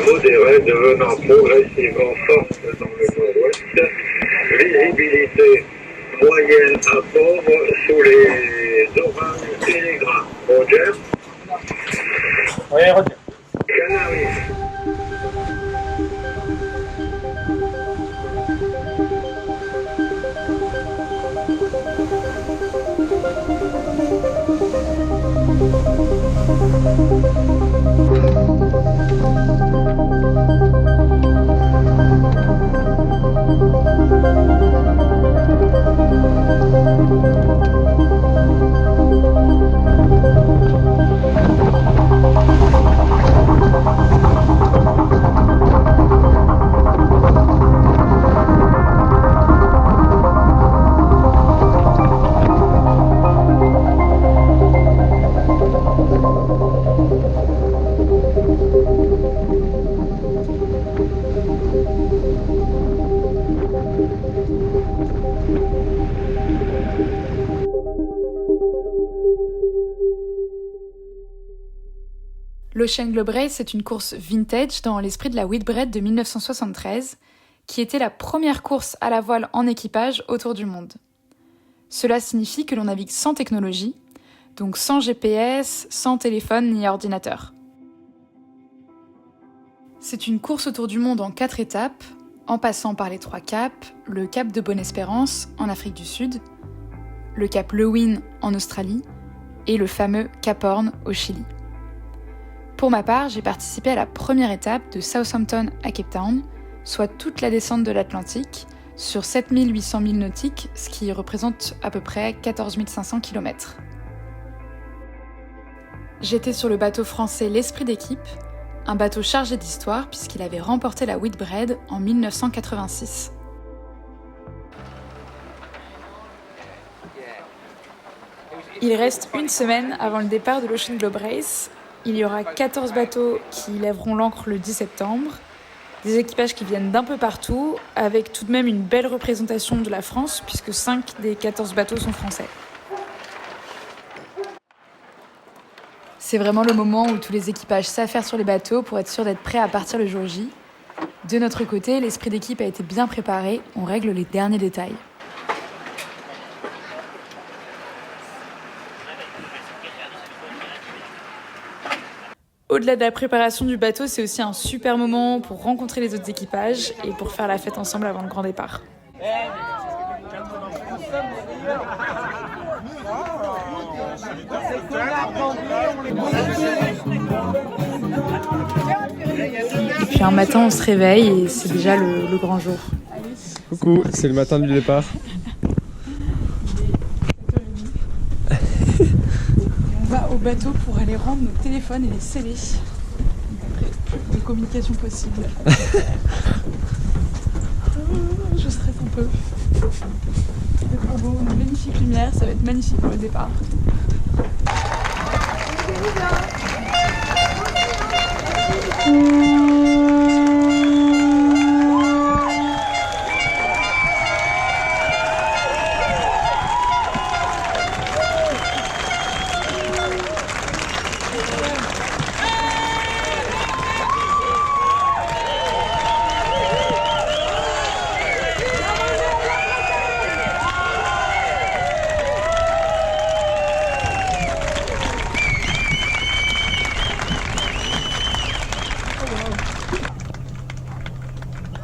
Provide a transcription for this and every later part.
modérée devenant progressivement forte dans le nord-ouest. Visibilité moyenne à pauvre sous les orages et les grains. Roger. Oui, Roger. Canaries. L'Ocean Globe Race est une course vintage dans l'esprit de la Whitbread de 1973, qui était la première course à la voile en équipage autour du monde. Cela signifie que l'on navigue sans technologie, donc sans GPS, sans téléphone ni ordinateur. C'est une course autour du monde en 4 étapes, en passant par les 3 caps, le cap de Bonne-Espérance en Afrique du Sud, le cap Lewin en Australie et le fameux Cap Horn au Chili. Pour ma part, j'ai participé à la première étape de Southampton à Cape Town, soit toute la descente de l'Atlantique, sur 7800 milles nautiques, ce qui représente à peu près 14 500 km. J'étais sur le bateau français L'Esprit d'équipe, un bateau chargé d'histoire puisqu'il avait remporté la Whitbread en 1986. Il reste une semaine avant le départ de l'Ocean Globe Race. Il y aura 14 bateaux qui lèveront l'ancre le 10 septembre, des équipages qui viennent d'un peu partout, avec tout de même une belle représentation de la France, puisque 5 des 14 bateaux sont français. C'est vraiment le moment où tous les équipages s'affairent sur les bateaux pour être sûr d'être prêts à partir le jour J. De notre côté, l'esprit d'équipe a été bien préparé, on règle les derniers détails. Au-delà de la préparation du bateau, c'est aussi un super moment pour rencontrer les autres équipages et pour faire la fête ensemble avant le grand départ. Et puis un matin, on se réveille et c'est déjà le grand jour. Coucou, c'est le matin du départ. Au bateau pour aller rendre nos téléphones et les sceller. Après, de communication possible. Je stresse un peu. C'est trop beau, une magnifique lumière, ça va être magnifique pour le départ.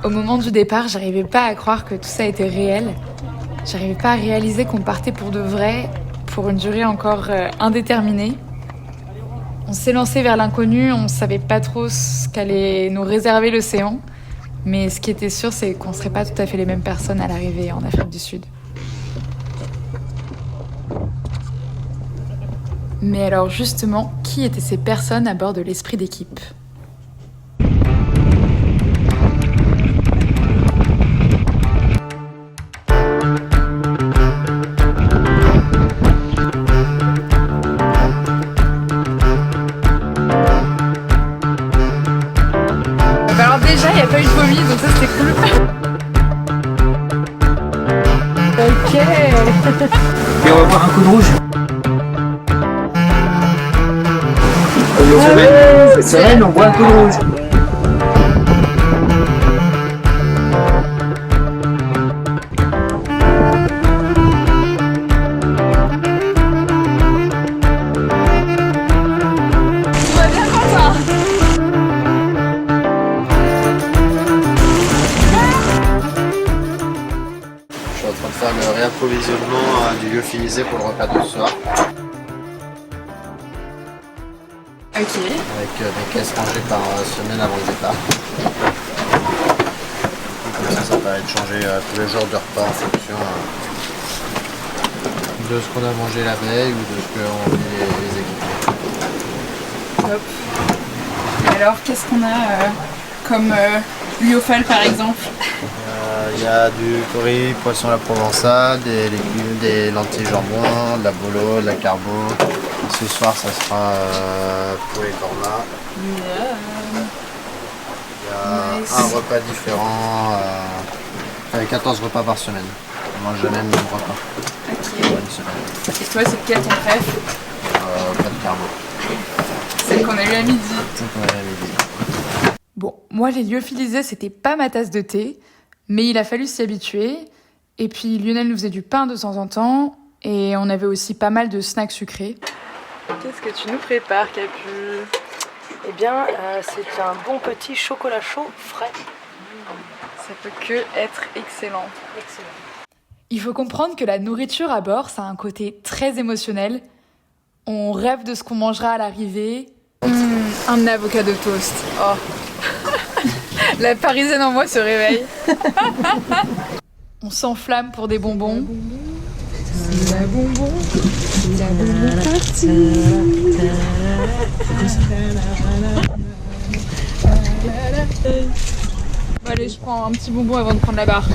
Au moment du départ, j'arrivais pas à croire que tout ça était réel. J'arrivais pas à réaliser qu'on partait pour de vrai, pour une durée encore indéterminée. On s'est lancé vers l'inconnu, on savait pas trop ce qu'allait nous réserver l'océan. Mais ce qui était sûr, c'est qu'on serait pas tout à fait les mêmes personnes à l'arrivée en Afrique du Sud. Mais alors justement, qui étaient ces personnes à bord de l'esprit d'équipe ? Déjà, il n'y a pas eu de vomi, donc ça c'était cool. Ok. Et on va boire un coup de rouge. Cette semaine, on boit un coup de rouge. l'approvisionnement du lyophilisé pour le repas de ce soir. Ok. Avec des caisses rangées par semaine avant le départ. Comme ça permet de changer tous les jours de repas en fonction de ce qu'on a mangé la veille ou de ce qu'ont dit les équipes. Top. Et alors, qu'est-ce qu'on a comme lyophiles par exemple? Il y a du curry, poisson à la provençale, des légumes, des lentilles jambon, de la bolo, de la carbo. Ce soir, ça sera poulet korma. Il y a Nice. un repas différent, avec 14 repas par semaine. On mange jamais le même repas Ok. pour une semaine. Et toi, c'est lequel ton préf? Pas de carbo. Celle qu'on a eu à midi. C'est qu'on a à midi. Bon, moi les lyophilisés, c'était pas ma tasse de thé, mais il a fallu s'y habituer. Et puis Lionel nous faisait du pain de temps en temps, et on avait aussi pas mal de snacks sucrés. Qu'est-ce que tu nous prépares, Capu? Eh bien, c'est un bon petit chocolat chaud frais. Ça peut que être excellent. Excellent. Il faut comprendre que la nourriture à bord, ça a un côté très émotionnel. On rêve de ce qu'on mangera à l'arrivée. Un avocado toast. Oh. La parisienne en moi se réveille. On s'enflamme pour des bonbons. C'est la bonbon. C'est la bonbon partie. Bon, allez, je prends un petit bonbon avant de prendre la barre.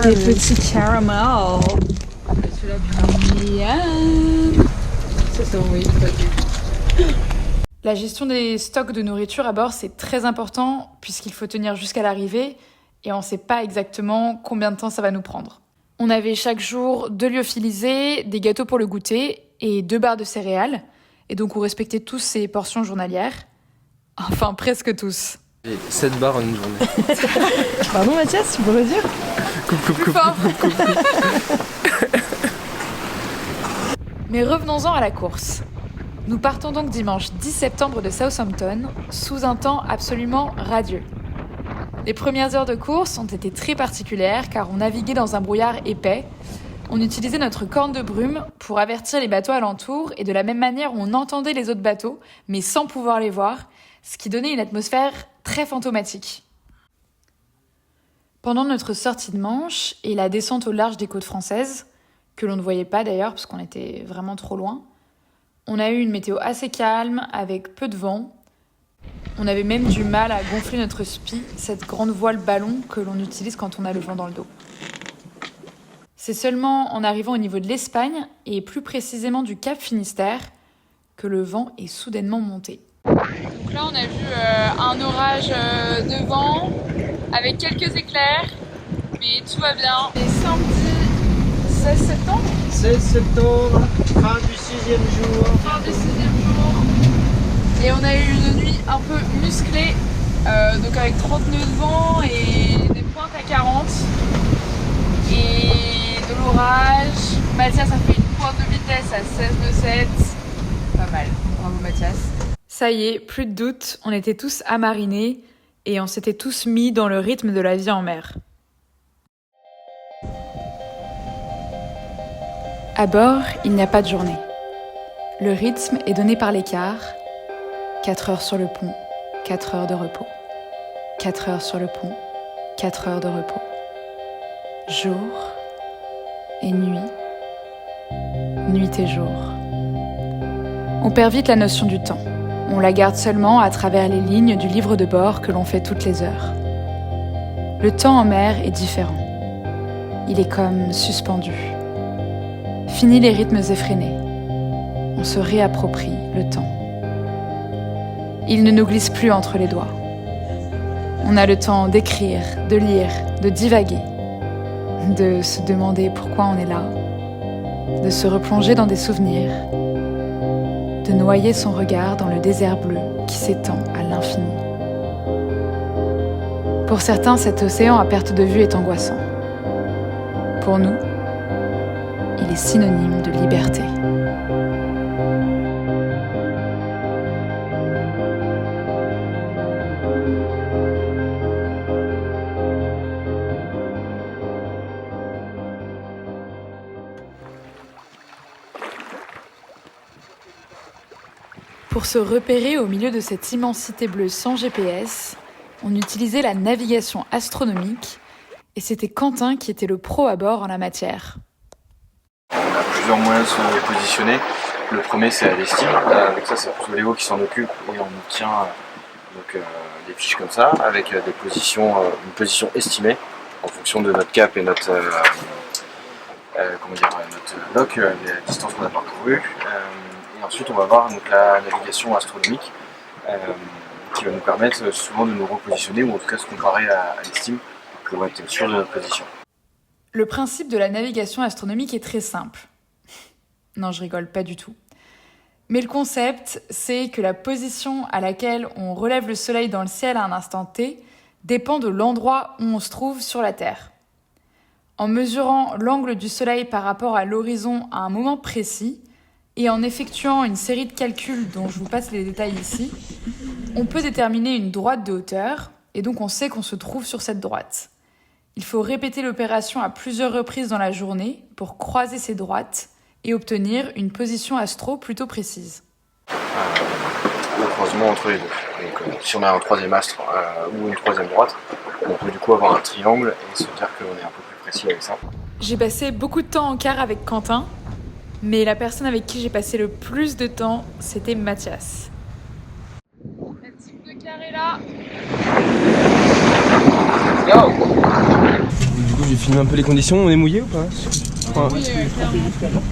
Des petits caramels. Miam. Ça c'est envoyé. La gestion des stocks de nourriture à bord, c'est très important puisqu'il faut tenir jusqu'à l'arrivée et on ne sait pas exactement combien de temps ça va nous prendre. On avait chaque jour 2 lyophilisés, des gâteaux pour le goûter et 2 barres de céréales. Et donc on respectait tous ces portions journalières. Enfin, presque tous. Et 7 barres en une journée. Pardon Mathias, tu peux redire? Plus fort. Mais revenons-en à la course. Nous partons donc dimanche 10 septembre de Southampton, sous un temps absolument radieux. Les premières heures de course ont été très particulières car on naviguait dans un brouillard épais. On utilisait notre corne de brume pour avertir les bateaux alentours et de la même manière on entendait les autres bateaux, mais sans pouvoir les voir, ce qui donnait une atmosphère très fantomatique. Pendant notre sortie de Manche et la descente au large des côtes françaises, que l'on ne voyait pas d'ailleurs parce qu'on était vraiment trop loin, on a eu une météo assez calme avec peu de vent. On avait même du mal à gonfler notre spi, cette grande voile ballon que l'on utilise quand on a le vent dans le dos. C'est seulement en arrivant au niveau de l'Espagne, et plus précisément du Cap Finistère, que le vent est soudainement monté. Donc là on a vu un orage de vent, avec quelques éclairs, mais tout va bien. Et samedi 16 septembre 16 septembre, fin du 6e jour. Fin du 6e jour. Et on a eu une nuit un peu musclée, donc avec 30 nœuds de vent et des pointes à 40. Et de l'orage. Mathias a fait une pointe de vitesse à 16 nœuds 7. Pas mal. Bravo Mathias. Ça y est, plus de doute, on était tous amarinés et on s'était tous mis dans le rythme de la vie en mer. À bord, il n'y a pas de journée. Le rythme est donné par l'écart. 4 heures sur le pont, 4 heures de repos. 4 heures sur le pont, 4 heures de repos. Jour et nuit, nuit et jour. On perd vite la notion du temps. On la garde seulement à travers les lignes du livre de bord que l'on fait toutes les heures. Le temps en mer est différent. Il est comme suspendu. Fini les rythmes effrénés. On se réapproprie le temps. Il ne nous glisse plus entre les doigts. On a le temps d'écrire, de lire, de divaguer, de se demander pourquoi on est là, de se replonger dans des souvenirs, de noyer son regard dans le désert bleu qui s'étend à l'infini. Pour certains, cet océan à perte de vue est angoissant. Pour nous, il est synonyme de liberté. Pour se repérer au milieu de cette immensité bleue sans GPS, on utilisait la navigation astronomique et c'était Quentin qui était le pro à bord en la matière. On a plusieurs moyens de se positionner. Le premier c'est à l'estime, avec ça c'est plutôt Léo qui s'en occupe et on obtient des fiches comme ça avec une position estimée en fonction de notre cap et notre loc, la distance qu'on a parcourue. Et ensuite on va voir donc, la navigation astronomique qui va nous permettre souvent de nous repositionner ou en tout cas se comparer à l'estime pour être sûr de notre position. Le principe de la navigation astronomique est très simple. Non, je rigole pas du tout. Mais le concept, c'est que la position à laquelle on relève le soleil dans le ciel à un instant T dépend de l'endroit où on se trouve sur la Terre. En mesurant l'angle du soleil par rapport à l'horizon à un moment précis, et en effectuant une série de calculs dont je vous passe les détails ici, on peut déterminer une droite de hauteur, et donc on sait qu'on se trouve sur cette droite. Il faut répéter l'opération à plusieurs reprises dans la journée pour croiser ces droites et obtenir une position astro plutôt précise. Le croisement entre les deux. Donc, si on a un troisième astre ou une troisième droite, on peut du coup avoir un triangle et se dire qu'on est un peu plus précis avec ça. J'ai passé beaucoup de temps en quart avec Quentin, mais la personne avec qui j'ai passé le plus de temps, c'était Mathias. Le type de quart est là. Du coup, j'ai filmé un peu les conditions. On est mouillé ou pas? Oui, clairement.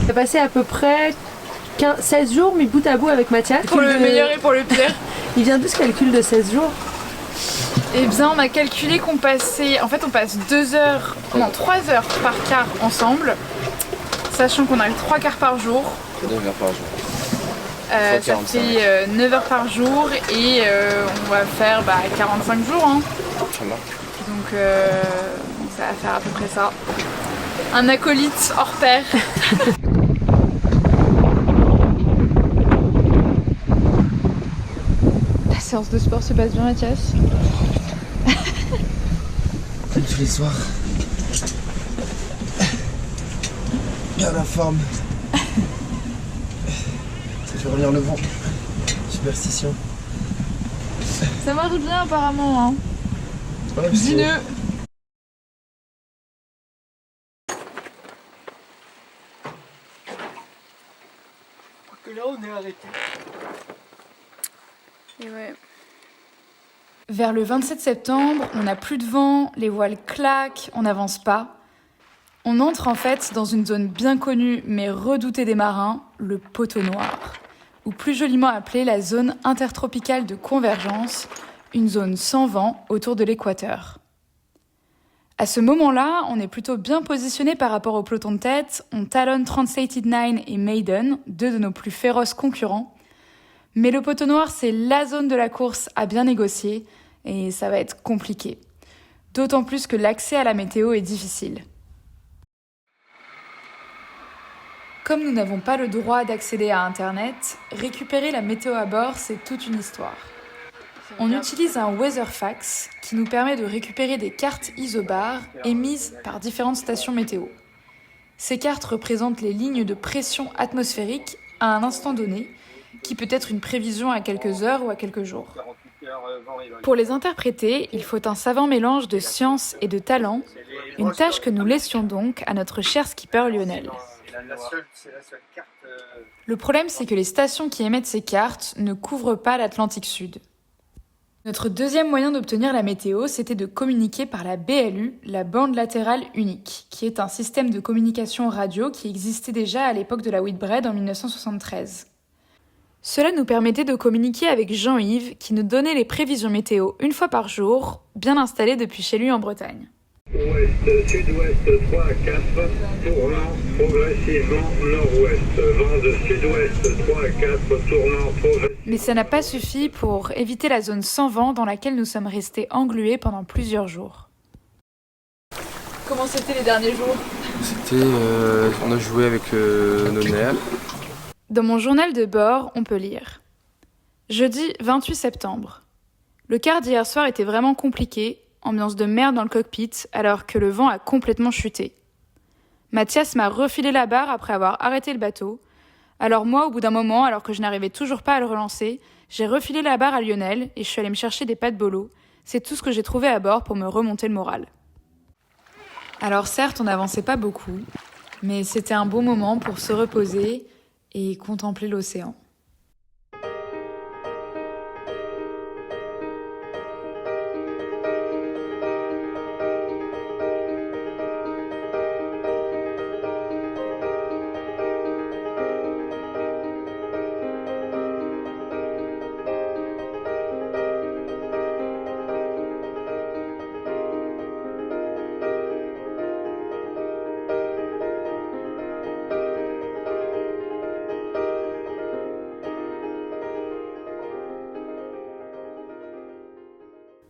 On a passé à peu près 16 jours, mis bout à bout avec Mathias. Pour le meilleur et pour le pire. Il vient d'où ce calcul de 16 jours? Eh bien, on a calculé qu'on passait... En fait, on passe 3 heures par quart ensemble, sachant qu'on a 3 quarts par jour. 9 heures par jour. Ça fait 9 heures par jour et on va faire 45 jours. Hein. Donc, ça va faire à peu près ça. Un acolyte hors pair. La séance de sport se passe bien, Mathias? Comme tous les soirs. Bien la forme. Ça fait revenir le vent. Superstition. Ça marche bien apparemment. Hein. Ouais, Dineux. Que là on est arrêté. Et ouais. Vers le 27 septembre, on n'a plus de vent, les voiles claquent, on n'avance pas. On entre en fait dans une zone bien connue mais redoutée des marins, le poteau noir, ou plus joliment appelée la zone intertropicale de convergence, une zone sans vent autour de l'équateur. À ce moment-là, on est plutôt bien positionné par rapport au peloton de tête, on talonne Translated 9 et Maiden, deux de nos plus féroces concurrents. Mais le poteau noir, c'est la zone de la course à bien négocier et ça va être compliqué. D'autant plus que l'accès à la météo est difficile. Comme nous n'avons pas le droit d'accéder à Internet, récupérer la météo à bord, c'est toute une histoire. On utilise un Weatherfax qui nous permet de récupérer des cartes isobars émises par différentes stations météo. Ces cartes représentent les lignes de pression atmosphérique à un instant donné, qui peut être une prévision à quelques heures ou à quelques jours. Pour les interpréter, il faut un savant mélange de science et de talent, une tâche que nous laissions donc à notre cher skipper Lionel. Le problème, c'est que les stations qui émettent ces cartes ne couvrent pas l'Atlantique Sud. Notre deuxième moyen d'obtenir la météo, c'était de communiquer par la BLU, la bande latérale unique, qui est un système de communication radio qui existait déjà à l'époque de la Whitbread en 1973. Cela nous permettait de communiquer avec Jean-Yves, qui nous donnait les prévisions météo une fois par jour, bien installé depuis chez lui en Bretagne. Ouest, sud-ouest 3 à 4, tournant progressivement nord-ouest. Vent de sud-ouest 3 à 4, tournant progressivement. Mais ça n'a pas suffi pour éviter la zone sans vent dans laquelle nous sommes restés englués pendant plusieurs jours. Comment c'était les derniers jours ? On a joué avec nos nerfs. Dans mon journal de bord, on peut lire Jeudi 28 septembre. Le quart d'hier soir était vraiment compliqué, ambiance de merde dans le cockpit alors que le vent a complètement chuté. Mathias m'a refilé la barre après avoir arrêté le bateau. Alors moi, au bout d'un moment, alors que je n'arrivais toujours pas à le relancer, j'ai refilé la barre à Lionel et je suis allée me chercher des pâtes bolo. C'est tout ce que j'ai trouvé à bord pour me remonter le moral. Alors certes, on n'avançait pas beaucoup, mais c'était un bon moment pour se reposer et contempler l'océan.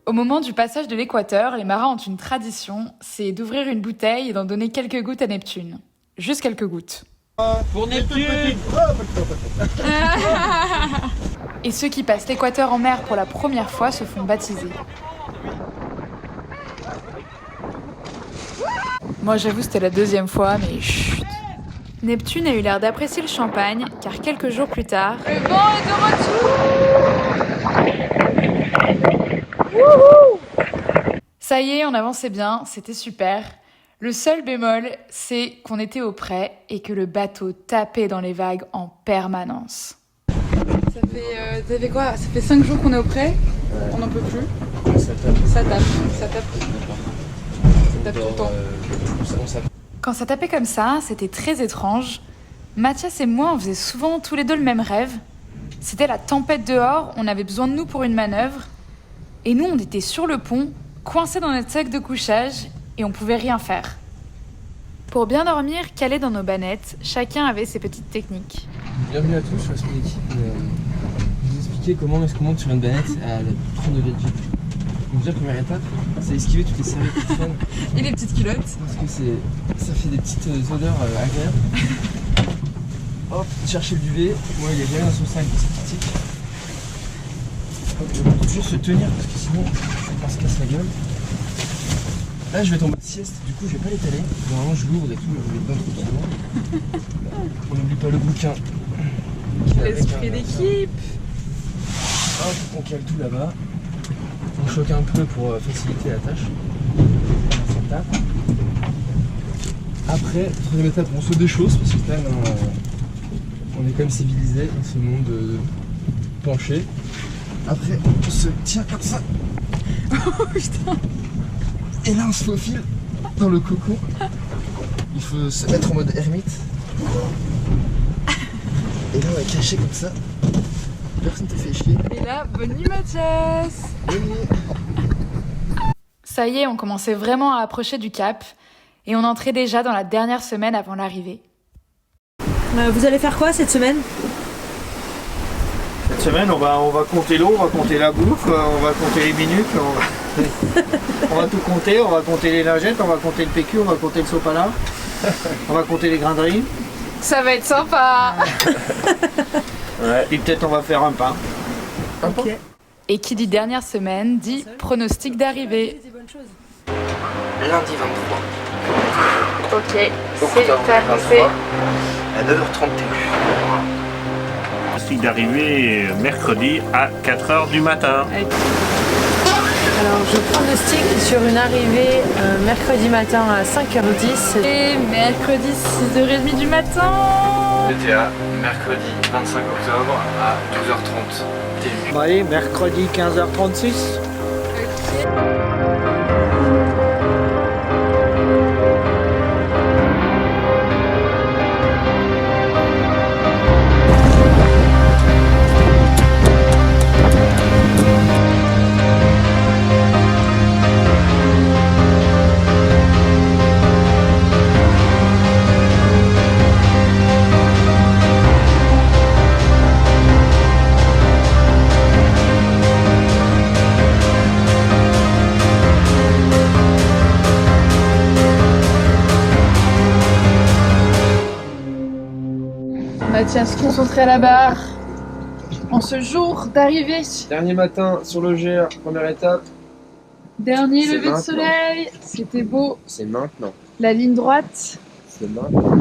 Au moment du passage de l'équateur, les marins ont une tradition, c'est d'ouvrir une bouteille et d'en donner quelques gouttes à Neptune. Juste quelques gouttes. Pour Neptune. Et ceux qui passent l'équateur en mer pour la première fois se font baptiser. Moi j'avoue c'était la deuxième fois, mais chut. Neptune a eu l'air d'apprécier le champagne, car quelques jours plus tard... Le vent est de retour. Ça y est, on avançait bien, c'était super. Le seul bémol, c'est qu'on était au près et que le bateau tapait dans les vagues en permanence. Ça fait quoi? Ça fait 5 jours qu'on est au près, on n'en peut plus. Ça tape tout le temps. Quand ça tapait comme ça, c'était très étrange. Mathias et moi, on faisait souvent tous les deux le même rêve. C'était la tempête dehors, on avait besoin de nous pour une manœuvre. Et nous, on était sur le pont, coincés dans notre sac de couchage, et on pouvait rien faire. Pour bien dormir, calés dans nos bannettes, chacun avait ses petites techniques. Bienvenue à tous, je suis responsable d'équipe. Je vais vous expliquer comment est-ce qu'on monte sur une bannette à 30 degrés de G. Donc déjà, première étape, c'est esquiver toutes les serviettes qui traînent. Et les petites culottes. Parce que ça fait des petites odeurs agréables. Hop, chercher le duvet. Moi, il y a jamais dans son sac, c'est pratique. Hop, il faut toujours se tenir parce que sinon, on se casse la gueule. Là, je vais être en mode sieste, du coup, je vais pas l'étaler. Normalement, je l'ouvre et tout, je vais dedans tranquillement. On n'oublie pas le bouquin. L'esprit d'équipe. Hop, on cale tout là-bas. On choque un peu pour faciliter la tâche. Ça tape. Après, troisième étape, on se déchausse parce que quand même, on est quand même civilisé dans ce monde penché. Après, on se tient comme ça. Oh putain. Et là, on se faufile dans le cocon. Il faut se mettre en mode ermite. Et là, on va cacher comme ça. Personne te fait chier. Et là, bonne nuit Mathias. Bonne nuit. Ça y est, on commençait vraiment à approcher du cap. Et on entrait déjà dans la dernière semaine avant l'arrivée. Vous allez faire quoi cette semaine? Cette semaine, on va compter l'eau, on va compter la bouffe, on va compter les minutes, on va tout compter, on va compter les lingettes, on va compter le PQ, on va compter le sopalin, on va compter les grains de riz. Ça va être sympa. Ouais. Et peut-être on va faire un pain. Ok. Et qui dit dernière semaine dit pronostic d'arrivée. Lundi 23. Ok, Donc, c'est annoncé. À 9h30 début. Pronostic d'arrivée mercredi à 4h du matin. Alors je pronostique sur une arrivée mercredi matin à 5h10. Et mercredi 6h30 du matin. ETA, mercredi 25 octobre à 12h30 début. Bon allez, mercredi 15h36. Mathias, concentré à la barre. En ce jour d'arrivée, Dernier matin sur le GR, première étape. dernier C'est lever de maintenant. soleil, c'était beau. C'est maintenant. La ligne droite. C'est maintenant.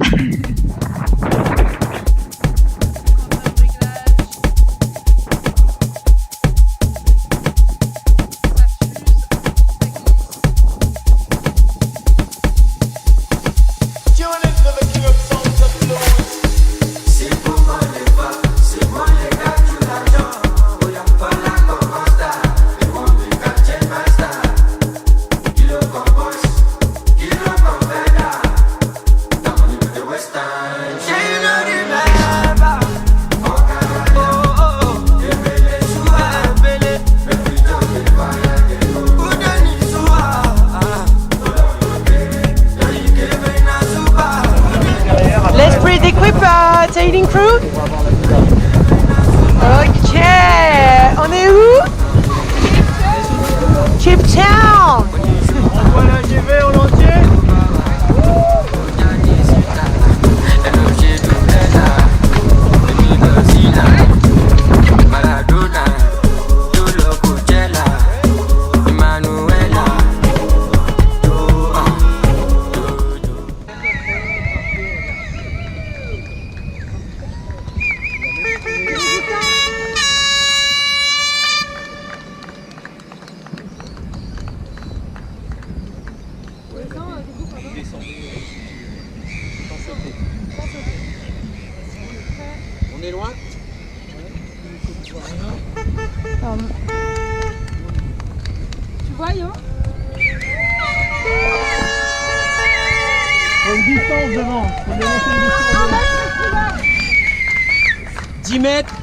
L'esprit d'équipe Tailing Crew. Ok, on est où? Cape Town. On voit la GV en entier. On est loin? Pardon. Tu vois, Yo? Faut une distance devant. Faut lui laisser une distance devant. 10 mètres.